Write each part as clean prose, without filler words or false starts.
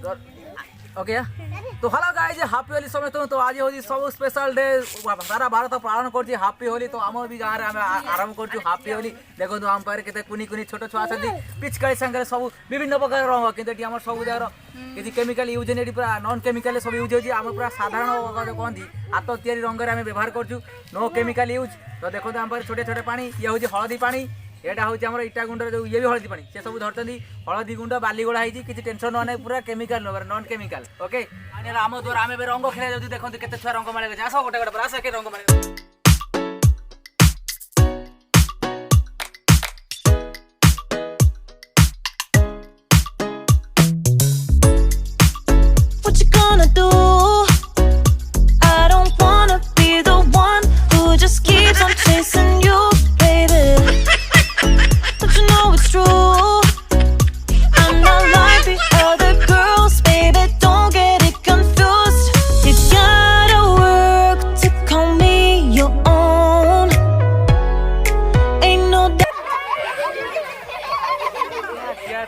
Okay तो hello guys happy Holi समझते हो तो आज होली सब स्पेशल डे सारा भारत पालन करछि हैप्पी होली तो आम भी गाँव में आरंभ करछु हैप्पी होली देखो तो आम पारे केते कुनी कुनी छोट छुआ आछथि पिचकारी संगे सब विभिन्न प्रकार रंग किंतु एटी हमर सब जगर किछि केमिकल यूज नेटी पूरा नॉन केमिकल सब यूज होछि हम पूरा साधारण कहंती हाथ तैयारी रंग रे हम व्यवहार करछु नो केमिकल यूज तो देखो तो आम पारे छोटे छोटे पानी ये होछि हळदी पानी एटा हूँ आम इटा गुंड जो ये भी हलदी पानी से सब धरती हलदी गुंड बाली गोड़ा होती किसी टेंशन ना पूरा केमिकल नॉन केमिकल ओके आम द्वारा आम रंग खेल देखते केते छुआ रंग मारे आस गोटे गोटे आस के रंग मारे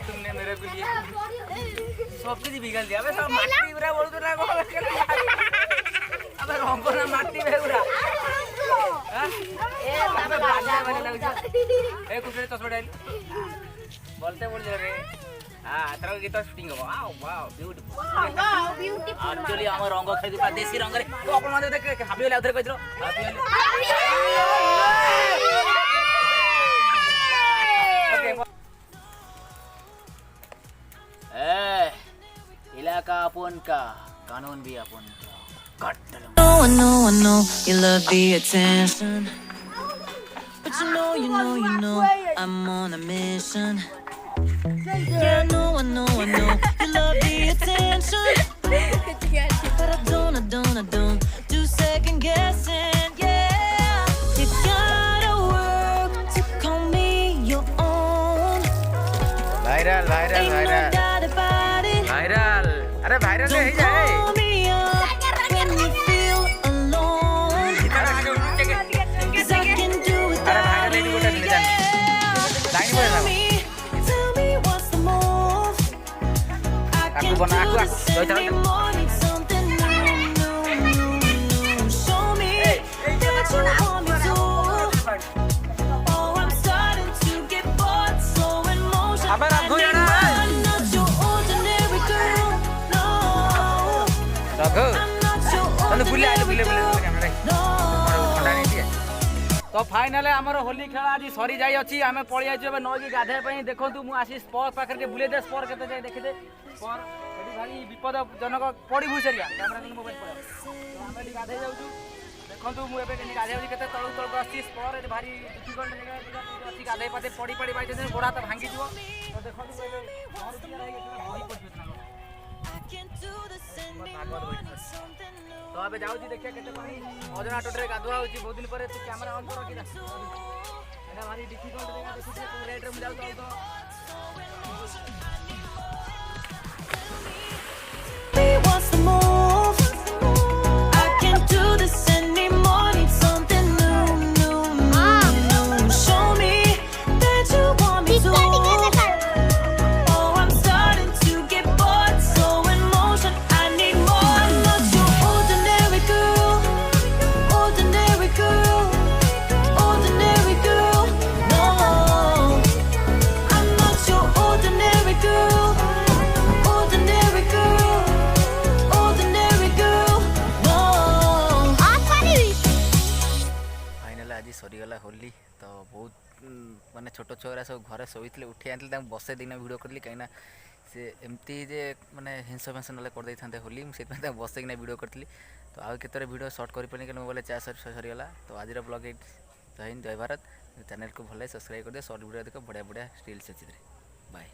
तुमने मेरे को लिए सब कुछ बिगड़ दिया। अबे सब माटी पूरा बोल तो ना अबे रंग ना माटी में पूरा हां ए अबे बाजा बने लग जा ए कुछ चश्मा डाल बोलते बोल रे हां तरह गीत शूटिंग हो वाओ वाओ ब्यूटीफुल एक्चुअली हम रंग खेल पा देसी रंग रे तो अपन माने देख हाबी वाला उधर कह दो इलाका अपन का कानून भी अपन का I know you love the attention, but you know I'm on a mission. Yeah, I know you love the attention, but I don't do second guessing. Yeah, you gotta work to call me your own. Viral अरे viral है जाए when you feel alone. Cause I can do without you. Tell me what's the move. I can do this anymore. Need something new. Show me that you want me to. Oh, I'm starting to get bored, so emotional. I'm not your ordinary girl. तो final आमर होली खेल आज सरी जाई अछि आमे पळि आइछु एबे नई गाधे पई देखंतु मु आसी स्पॉट पाखर के बुले दे स्पॉट केते जाय देखि दे स्पॉट एडी भारी विपदजनक पड़ी भुसरिया कैमरा के मोबाइल पड़ा तो आमे गाधे जाउछु देखंतु मु एबे गाधे जाउछि केते तळु तळु आसी स्पॉट एडी भारी डिफिकल्ट जगह अछि गाधे पाते पड़ी पड़ी बाइ जे गोड़ा त भांगी जिवो तो देखंतु एबे और पिया रहि गेछ होई पड़छ तो अबे जाउछि देखिया केते पानी अजना टोटरे गाधुआ होछि बहुत दिन परे तू कैमरा ऑन कर रखि एना भारी डिफिकल्ट जगह देखि तू रेट रे मु जाउ तो what's the move? I can't do this anymore. Need something new. Show me that you want me to. Oh, I'm starting to get bored, so in motion. I need more. I'm not your ordinary girl. Ordinary girl. Ordinary girl. No, I'm not your ordinary girl. Ordinary girl. Ordinary girl. No. Final आज सरी गला होली तो बहुत माने छोट छोरा सब घरे सोईଥିଲେ उठी आनले बसे दिन वीडियो करली कहीं से एमती जे माने हिंसा फैंसा ना कर दे थांते होली से बसे कि वीडियो करली तो आउ केतरे वीडियो शॉर्ट कर पानी कि मोबाइल चार्ज सरी गला तो आज ब्लॉग जय हिंद जय भारत चैनल को भले सब्सक्राइब कर दे शॉर्ट वीडियो देखो बढ़िया बढ़िया स्टिल्स अच्छी बाय।